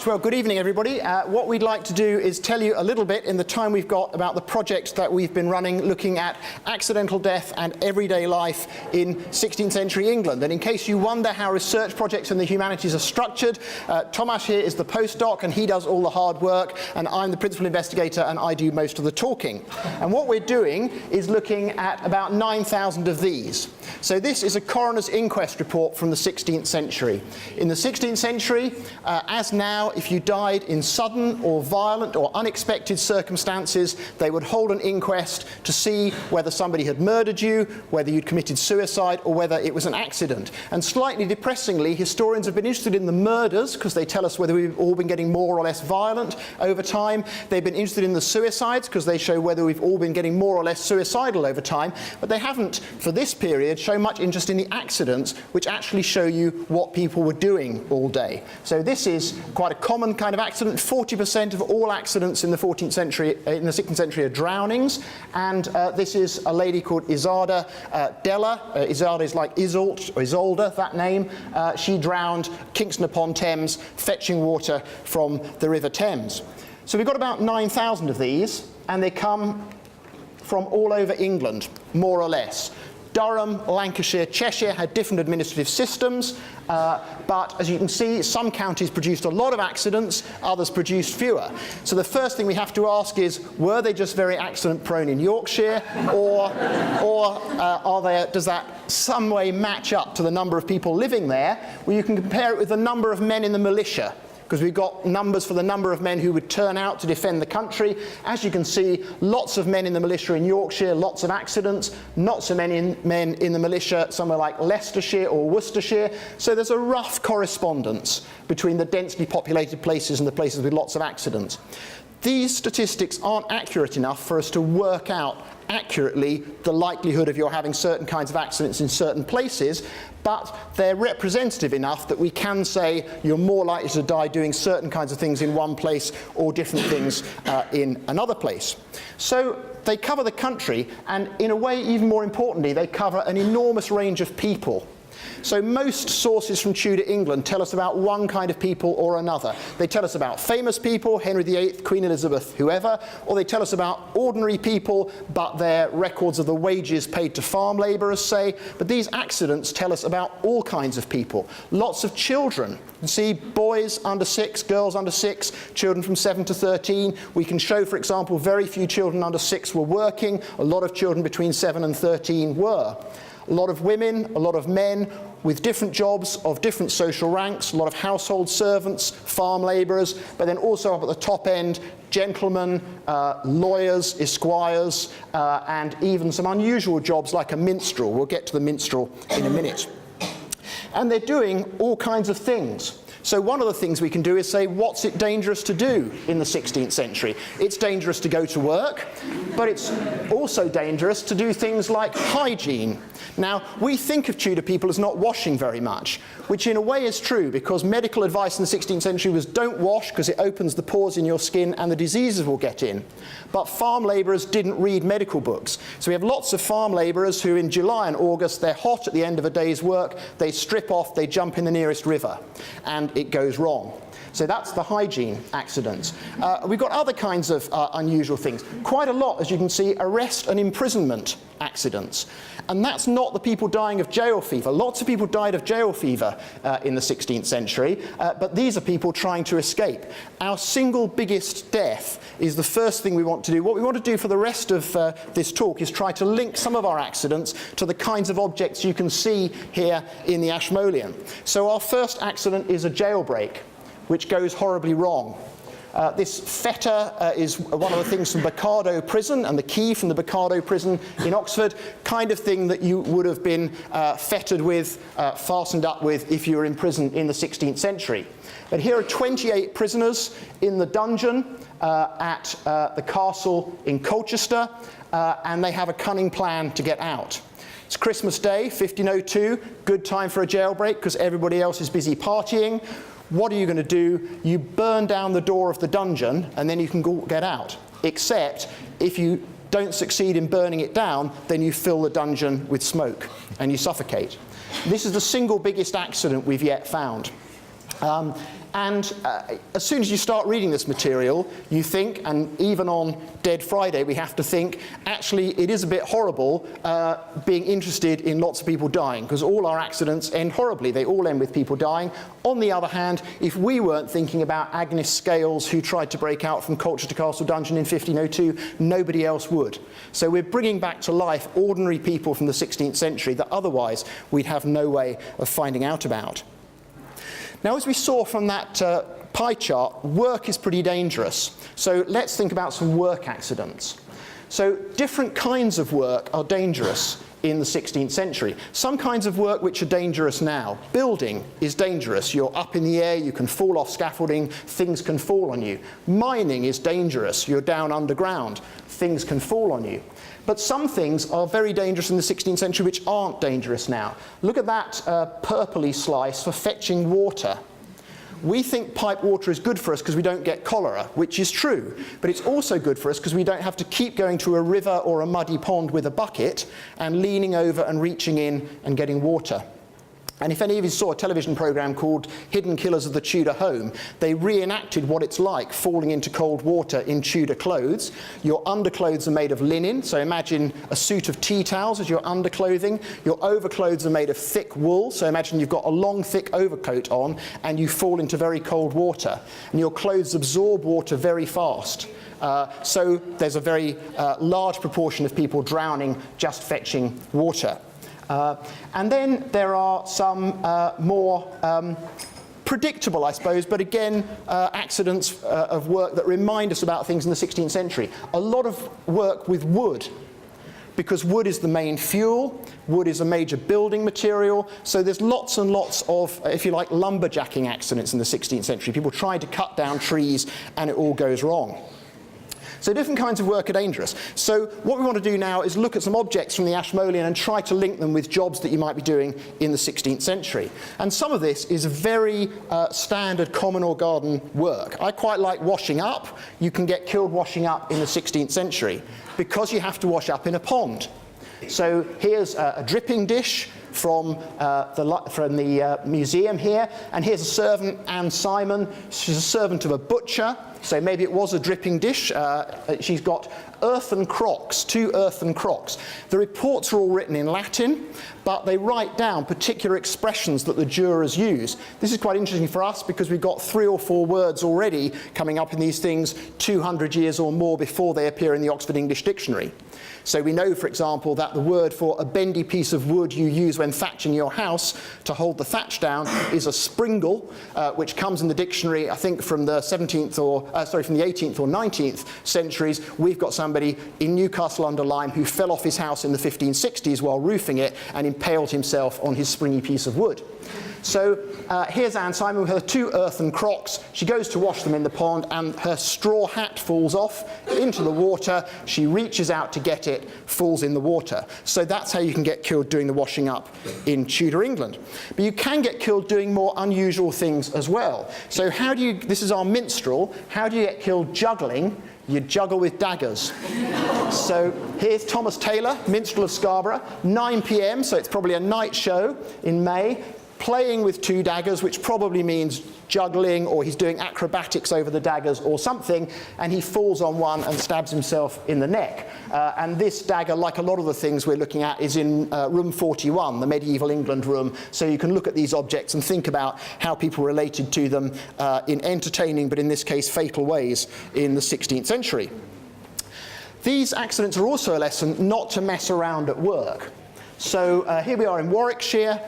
Well, good evening, everybody. What we'd like to do is tell you a little bit in the time we've got about the project that we've been running looking at accidental death and everyday life in 16th century England. And in case you wonder how research projects in the humanities are structured, Tomasz here is the postdoc and he does all the hard work, and I'm the principal investigator and I do most of the talking. And what we're doing is looking at about 9,000 of these. So this is a coroner's inquest report from the 16th century. In the 16th century, as now, if you died in sudden or violent or unexpected circumstances, they would hold an inquest to see whether somebody had murdered you, whether you'd committed suicide, or whether it was an accident. And slightly depressingly, historians have been interested in the murders because they tell us whether we've all been getting more or less violent over time. They've been interested in the suicides because they show whether we've all been getting more or less suicidal over time. But they haven't, for this period, shown much interest in the accidents, which actually show you what people were doing all day. So this is quite a common kind of accident. 40% of all accidents in the 16th century are drownings. And this is a lady called Isolde Della. Isolde is like Isolt or Isolde, that name. She drowned Kingston upon Thames, fetching water from the River Thames. So we've got about 9,000 of these, and they come from all over England, more or less. Durham, Lancashire, Cheshire had different administrative systems, but as you can see, some counties produced a lot of accidents, others produced fewer. So the first thing we have to ask is, were they just very accident prone in Yorkshire, or does that some way match up to the number of people living there? Well, you can compare it with the number of men in the militia, because we've got numbers for the number of men who would turn out to defend the country. As you can see, lots of men in the militia in Yorkshire, lots of accidents, not so many men in the militia somewhere like Leicestershire or Worcestershire. So there's a rough correspondence between the densely populated places and the places with lots of accidents. These statistics aren't accurate enough for us to work out accurately the likelihood of your having certain kinds of accidents in certain places, but they're representative enough that we can say you're more likely to die doing certain kinds of things in one place or different things in another place. So they cover the country, and in a way, even more importantly, they cover an enormous range of people. So most sources from Tudor England tell us about one kind of people or another. They tell us about famous people, Henry VIII, Queen Elizabeth, whoever, or they tell us about ordinary people, but their records of the wages paid to farm labourers, say. But these accidents tell us about all kinds of people. Lots of children. You can see boys under 6, girls under 6, children from 7 to 13. We can show, for example, very few children under 6 were working. A lot of children between 7 and 13 were. A lot of women, a lot of men with different jobs of different social ranks, a lot of household servants, farm labourers, but then also up at the top end, gentlemen, lawyers, esquires, and even some unusual jobs like a minstrel. We'll get to the minstrel in a minute. And they're doing all kinds of things. So one of the things we can do is say, what's it dangerous to do in the 16th century? It's dangerous to go to work, but it's also dangerous to do things like hygiene. Now, we think of Tudor people as not washing very much, which in a way is true, because medical advice in the 16th century was don't wash because it opens the pores in your skin and the diseases will get in. But farm labourers didn't read medical books. So we have lots of farm labourers who in July and August, they're hot at the end of a day's work, they strip off, they jump in the nearest river, and it goes wrong. So that's the hygiene accidents. We've got other kinds of unusual things. Quite a lot, as you can see, arrest and imprisonment accidents. And that's not the people dying of jail fever. Lots of people died of jail fever in the 16th century, but these are people trying to escape. Our single biggest death is the first thing we want to do. What we want to do for the rest of this talk is try to link some of our accidents to the kinds of objects you can see here in the Ashmolean. So our first accident is a jailbreak, which goes horribly wrong. This fetter is one of the things from Bocardo prison, and the key from the Bocardo prison in Oxford, kind of thing that you would have been fettered with, fastened up with if you were in prison in the 16th century. But here are 28 prisoners in the dungeon at the castle in Colchester, and they have a cunning plan to get out. It's Christmas Day, 1502, good time for a jailbreak because everybody else is busy partying. What are you going to do? You burn down the door of the dungeon and then you can get out. Except if you don't succeed in burning it down, then you fill the dungeon with smoke and you suffocate. This is the single biggest accident we've yet found. And as soon as you start reading this material, you think, and even on Dead Friday, we have to think, actually, it is a bit horrible being interested in lots of people dying, because all our accidents end horribly. They all end with people dying. On the other hand, if we weren't thinking about Agnes Scales, who tried to break out from Colchester Castle dungeon in 1502, nobody else would. So we're bringing back to life ordinary people from the 16th century that otherwise we'd have no way of finding out about. Now, as we saw from that pie chart, work is pretty dangerous. So let's think about some work accidents. So different kinds of work are dangerous in the 16th century. Some kinds of work which are dangerous now. Building is dangerous. You're up in the air, you can fall off scaffolding, things can fall on you. Mining is dangerous. You're down underground, things can fall on you. But some things are very dangerous in the 16th century which aren't dangerous now. Look at that purpley slice for fetching water. We think pipe water is good for us because we don't get cholera, which is true. But it's also good for us because we don't have to keep going to a river or a muddy pond with a bucket and leaning over and reaching in and getting water. And if any of you saw a television program called Hidden Killers of the Tudor Home, they reenacted what it's like falling into cold water in Tudor clothes. Your underclothes are made of linen, so imagine a suit of tea towels as your underclothing. Your overclothes are made of thick wool, so imagine you've got a long, thick overcoat on and you fall into very cold water. And your clothes absorb water very fast. So there's a very large proportion of people drowning just fetching water. And then there are some more predictable, I suppose, but again, accidents of work that remind us about things in the 16th century. A lot of work with wood, because wood is the main fuel, wood is a major building material, so there's lots and lots of, if you like, lumberjacking accidents in the 16th century. People try to cut down trees and it all goes wrong. So different kinds of work are dangerous. So what we want to do now is look at some objects from the Ashmolean and try to link them with jobs that you might be doing in the 16th century. And some of this is very standard common or garden work. I quite like washing up. You can get killed washing up in the 16th century because you have to wash up in a pond. So here's a dripping dish from the museum here, and here's a servant, Anne Simon. She's a servant of a butcher, so maybe it was a dripping dish. She's got earthen crocks, 2 earthen crocks. The reports are all written in Latin, but they write down particular expressions that the jurors use. This is quite interesting for us because we've got 3 or 4 words already coming up in these things 200 years or more before they appear in the Oxford English Dictionary. So we know, for example, that the word for a bendy piece of wood you use when thatching your house to hold the thatch down is a springle, which comes in the dictionary, I think, from the 18th or 19th centuries. We've got somebody in Newcastle under Lyme who fell off his house in the 1560s while roofing it and impaled himself on his springy piece of wood. So here's Anne Simon with her 2 earthen crocks. She goes to wash them in the pond and her straw hat falls off into the water. She reaches out to get it, falls in the water. So that's how you can get killed doing the washing up in Tudor England. But you can get killed doing more unusual things as well. So how do you, this is our minstrel, how do you get killed juggling? You juggle with daggers. So here's Thomas Taylor, minstrel of Scarborough, 9 p.m, so it's probably a night show in May, playing with 2 daggers, which probably means juggling, or he's doing acrobatics over the daggers or something, and he falls on one and stabs himself in the neck. And this dagger, like a lot of the things we're looking at, is in room 41, the medieval England room, so you can look at these objects and think about how people related to them in entertaining, but in this case fatal ways in the 16th century. These accidents are also a lesson not to mess around at work. So here we are in Warwickshire,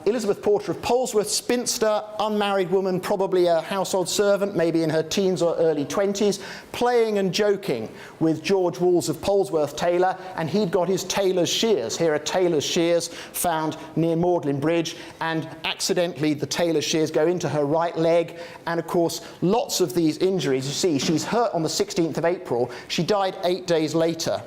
Elizabeth Porter of Polesworth, spinster, unmarried woman, probably a household servant, maybe in her teens or early 20s, playing and joking with George Walls of Polesworth tailor, and he'd got his tailor's shears. Here are tailor's shears found near Magdalen Bridge, and accidentally the tailor's shears go into her right leg, and of course lots of these injuries. You see, she's hurt on the 16th of April, she died 8 days later.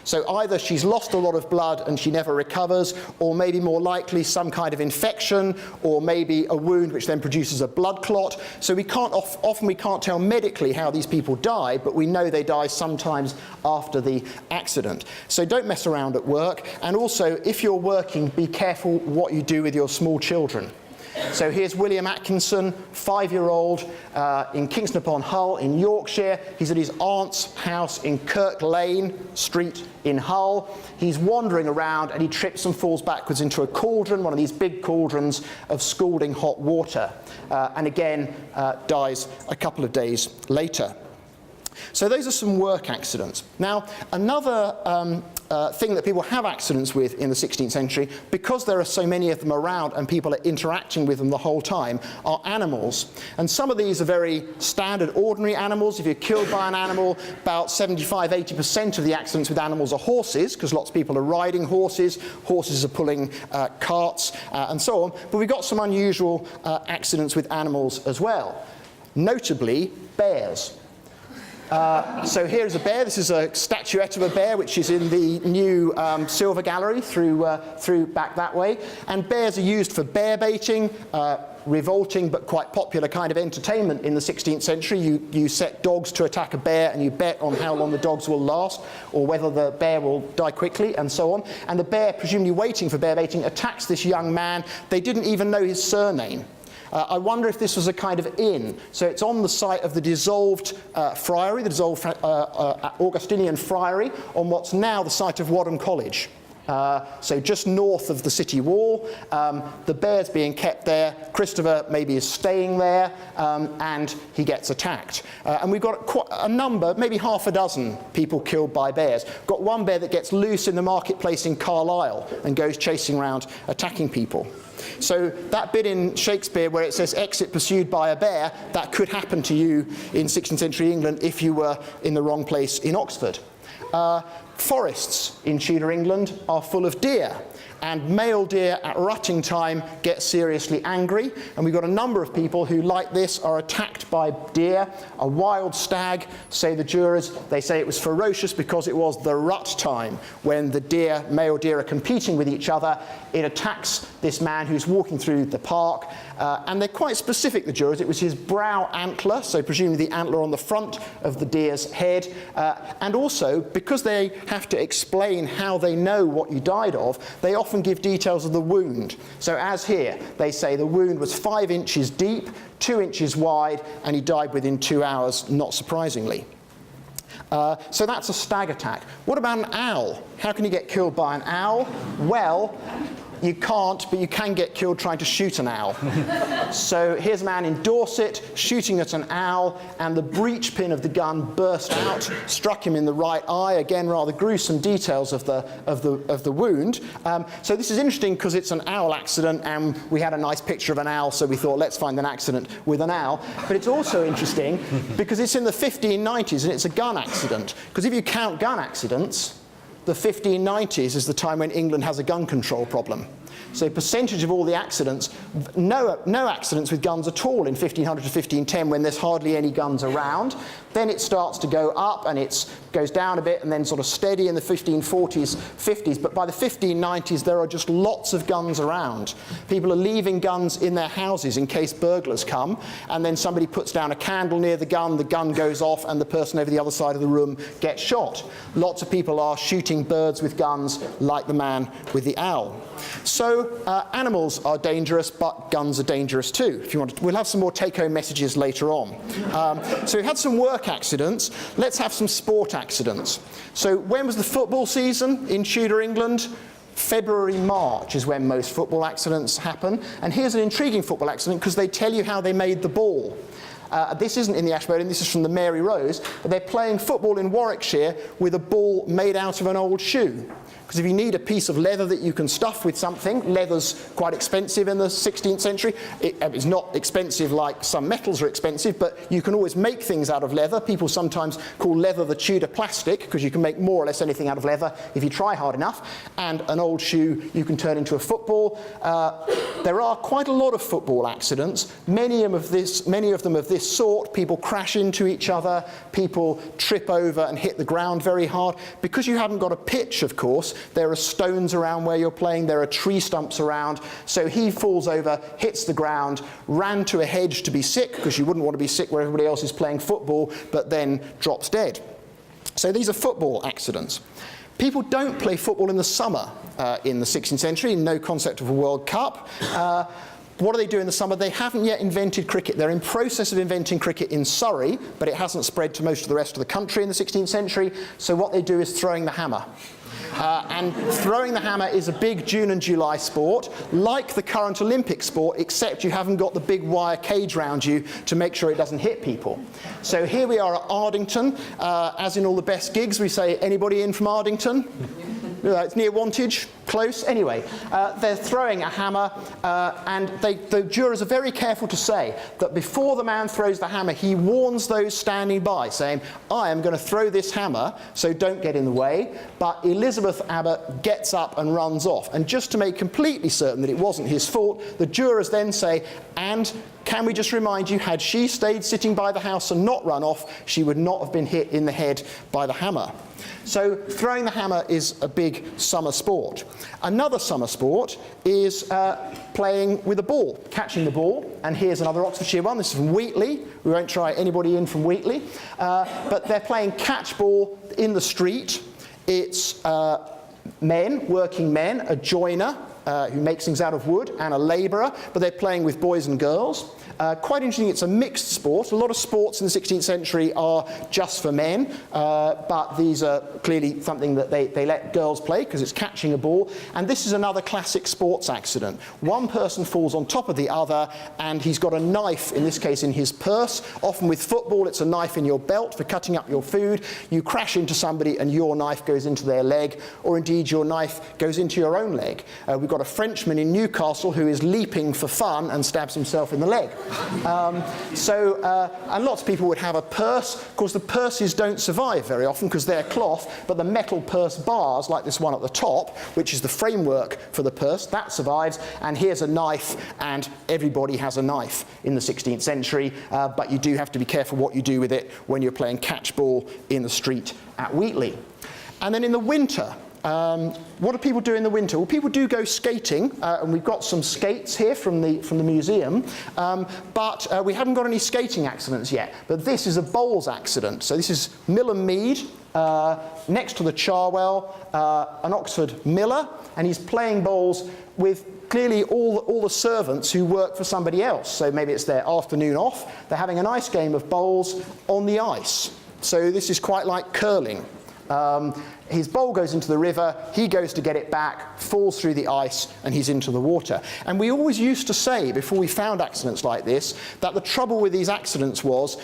So either she's lost a lot of blood and she never recovers, or maybe more likely some kind of infection, or maybe a wound which then produces a blood clot. So we can't often we can't tell medically how these people die, but we know they die sometimes after the accident. So don't mess around at work, and also if you're working, be careful what you do with your small children. So here's William Atkinson, 5-year-old, in Kingston upon Hull in Yorkshire. He's at his aunt's house in Kirk Lane Street in Hull. He's wandering around and he trips and falls backwards into a cauldron, one of these big cauldrons of scalding hot water, and again dies a couple of days later. So those are some work accidents. Now, another thing that people have accidents with in the 16th century, because there are so many of them around and people are interacting with them the whole time, are animals. And some of these are very standard, ordinary animals. If you're killed by an animal, about 75–80% of the accidents with animals are horses, because lots of people are riding horses. Horses are pulling carts and so on. But we've got some unusual accidents with animals as well, notably bears. So here's a bear. This is a statuette of a bear, which is in the new Silver Gallery through back that way. And bears are used for bear baiting, revolting but quite popular kind of entertainment in the 16th century. You set dogs to attack a bear and you bet on how long the dogs will last or whether the bear will die quickly and so on. And the bear, presumably waiting for bear baiting, attacks this young man. They didn't even know his surname. I wonder if this was a kind of inn. So it's on the site of the dissolved friary, the dissolved Augustinian friary, on what's now the site of Wadham College. So just north of the city wall. The bear's being kept there. Christopher maybe is staying there, and he gets attacked. And we've got quite a number, maybe half a dozen people killed by bears. Got one bear that gets loose in the marketplace in Carlisle and goes chasing around attacking people. So that bit in Shakespeare where it says exit pursued by a bear, that could happen to you in 16th century England if you were in the wrong place in Oxford. Forests in Tudor England are full of deer, and male deer at rutting time get seriously angry, and we've got a number of people who, like this, are attacked by deer. A wild stag, say the jurors, they say it was ferocious because it was the rut time when the deer, male deer, are competing with each other. It attacks this man who's walking through the park, and they're quite specific, the jurors. It was his brow antler, so presumably the antler on the front of the deer's head, and also, because they have to explain how they know what you died of, they often give details of the wound. So as here, they say the wound was 5 inches deep, 2 inches wide, and he died within 2 hours, not surprisingly. So that's a stag attack. What about an owl? How can you get killed by an owl? Well, you can't, but you can get killed trying to shoot an owl. So here's a man in Dorset shooting at an owl, and the breech pin of the gun burst out, struck him in the right eye. Again, rather gruesome details of the wound. So this is interesting because it's an owl accident, and we had a nice picture of an owl, so we thought let's find an accident with an owl. But it's also interesting because it's in the 1590s and it's a gun accident. Because if you count gun accidents, the 1590s is the time when England has a gun control problem. So percentage of all the accidents, no accidents with guns at all in 1500 to 1510 when there's hardly any guns around. Then it starts to go up and it goes down a bit and then sort of steady in the 1540s, 50s. But by the 1590s, there are just lots of guns around. People are leaving guns in their houses in case burglars come. And then somebody puts down a candle near the gun goes off, and the person over the other side of the room gets shot. Lots of people are shooting birds with guns like the man with the owl. So animals are dangerous, but guns are dangerous too. If you want we'll have some more take-home messages later on. So we've had some work accidents. Let's have some sport accidents. So when was the football season in Tudor England? February, March is when most football accidents happen. And here's an intriguing football accident because they tell you how they made the ball. This isn't in the Ashmolean, this is from the Mary Rose, but they're playing football in Warwickshire with a ball made out of an old shoe. Because if you need a piece of leather that you can stuff with something, leather's quite expensive in the 16th century. It's not expensive like some metals are expensive, but you can always make things out of leather. People sometimes call leather the Tudor plastic, because you can make more or less anything out of leather if you try hard enough. And an old shoe you can turn into a football. There are quite a lot of football accidents. Many of them of this sort. People crash into each other. People trip over and hit the ground very hard. Because you haven't got a pitch, of course, there are stones around where you're playing, there are tree stumps around, so he falls over, hits the ground, ran to a hedge to be sick, because you wouldn't want to be sick where everybody else is playing football, but then drops dead. So these are football accidents. People don't play football in the summer in the 16th century, no concept of a World Cup. What do they do in the summer? They haven't yet invented cricket. They're in process of inventing cricket in Surrey, but it hasn't spread to most of the rest of the country in the 16th century. So what they do is throwing the hammer. And throwing the hammer is a big June and July sport, like the current Olympic sport, except you haven't got the big wire cage round you to make sure it doesn't hit people. So here we are at Ardington. As in all the best gigs, we say, anybody in from Ardington? It's near Wantage, close. Anyway, they're throwing a hammer, and the jurors are very careful to say that before the man throws the hammer, he warns those standing by, saying, I am going to throw this hammer, so don't get in the way. But Elizabeth Abbott gets up and runs off. And just to make completely certain that it wasn't his fault, the jurors then say, and can we just remind you, had she stayed sitting by the house and not run off, she would not have been hit in the head by the hammer. So throwing the hammer is a big summer sport. Another summer sport is playing with a ball, catching the ball. And here's another Oxfordshire one. This is from Wheatley. We won't try anybody in from Wheatley. But they're playing catch ball in the street. It's men, working men, a joiner who makes things out of wood, and a labourer, but they're playing with boys and girls. Quite interesting, it's a mixed sport. A lot of sports in the 16th century are just for men, but these are clearly something that they let girls play because it's catching a ball. And this is another classic sports accident. One person falls on top of the other, and he's got a knife, in this case in his purse. Often with football, it's a knife in your belt for cutting up your food. You crash into somebody and your knife goes into their leg, or indeed your knife goes into your own leg. We've got a Frenchman in Newcastle who is leaping for fun and stabs himself in the leg. And lots of people would have a purse. Of course, the purses don't survive very often because they're cloth, but the metal purse bars, like this one at the top, which is the framework for the purse, that survives. And here's a knife, and everybody has a knife in the 16th century, but you do have to be careful what you do with it when you're playing catch ball in the street at Wheatley. And then in the winter, what do people do in the winter? Well, people do go skating, and we've got some skates here from the museum, but we haven't got any skating accidents yet. But this is a bowls accident. So this is Mill and Mead, next to the Charwell, an Oxford miller, and he's playing bowls with clearly all the servants who work for somebody else. So maybe it's their afternoon off. They're having a nice game of bowls on the ice. So this is quite like curling. His bowl goes into the river, he goes to get it back, falls through the ice, and he's into the water. And we always used to say, before we found accidents like this, that the trouble with these accidents was,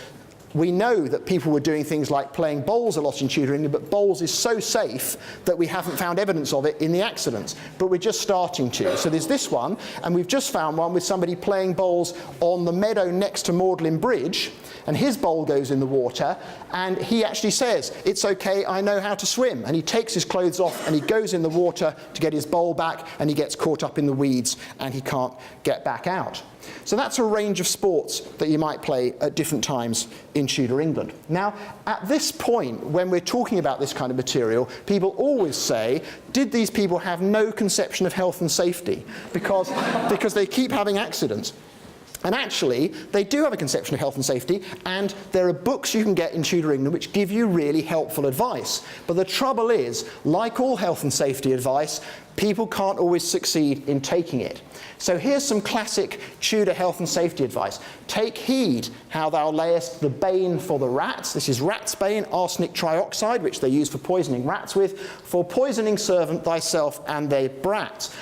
we know that people were doing things like playing bowls a lot in Tudor England, but bowls is so safe that we haven't found evidence of it in the accidents. But we're just starting to. So there's this one, and we've just found one with somebody playing bowls on the meadow next to Magdalen Bridge, and his bowl goes in the water, and he actually says, it's okay, I know how to swim. And he takes his clothes off, and he goes in the water to get his bowl back, and he gets caught up in the weeds, and he can't get back out. So that's a range of sports that you might play at different times in Tudor England. Now, at this point, when we're talking about this kind of material, people always say, did these people have no conception of health and safety? Because they keep having accidents. And actually, they do have a conception of health and safety, and there are books you can get in Tudor England which give you really helpful advice. But the trouble is, like all health and safety advice, people can't always succeed in taking it. So here's some classic Tudor health and safety advice. Take heed how thou layest the bane for the rats. This is rat's bane, arsenic trioxide, which they use for poisoning rats with, for poisoning servant thyself and their brats.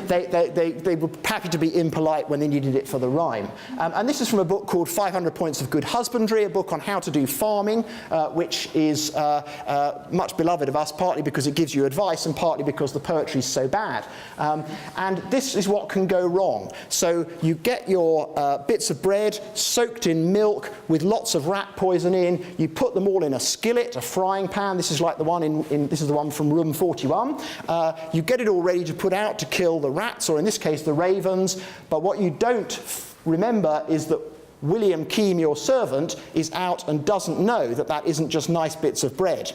They were happy to be impolite when they needed it for the rhyme. And this is from a book called 500 Points of Good Husbandry, a book on how to do farming, which is much beloved of us, partly because it gives you advice and partly because the poetry is so bad. And this is what can go wrong. So you get your bits of bread soaked in milk with lots of rat poison in. You put them all in a skillet, a frying pan. This is like the one this is the one from room 41. You get it all ready to put out to kill the rats, or in this case the ravens. But what you don't remember is that William Keam, your servant, is out and doesn't know that that isn't just nice bits of bread.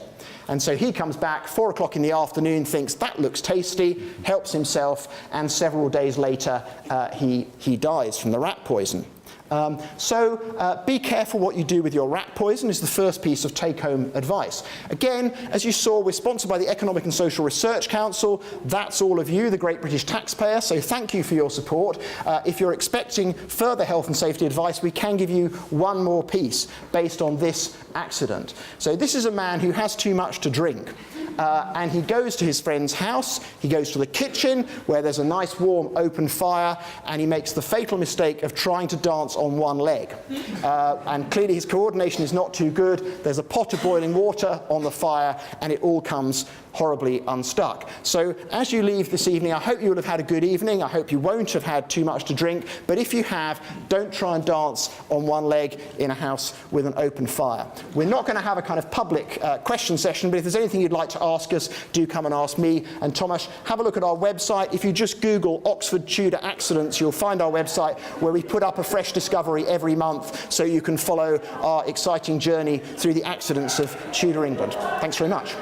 And so he comes back 4 o'clock in the afternoon, thinks that looks tasty, helps himself, and several days later he dies from the rat poison. Be careful what you do with your rat poison is the first piece of take-home advice. Again, as you saw, we're sponsored by the Economic and Social Research Council. That's all of you, the great British taxpayer, so thank you for your support. If you're expecting further health and safety advice, we can give you one more piece based on this accident. So this is a man who has too much to drink. And he goes to his friend's house, he goes to the kitchen where there's a nice warm open fire, and he makes the fatal mistake of trying to dance on one leg. And clearly his coordination is not too good. There's a pot of boiling water on the fire, and it all comes horribly unstuck. So as you leave this evening, I hope you will have had a good evening. I hope you won't have had too much to drink, but if you have, don't try and dance on one leg in a house with an open fire. We're not going to have a kind of public question session, but if there's anything you'd like to ask us, do come and ask me and Tomasz. Have a look at our website. If you just Google Oxford Tudor accidents, you'll find our website where we put up a fresh discovery every month so you can follow our exciting journey through the accidents of Tudor England. Thanks very much.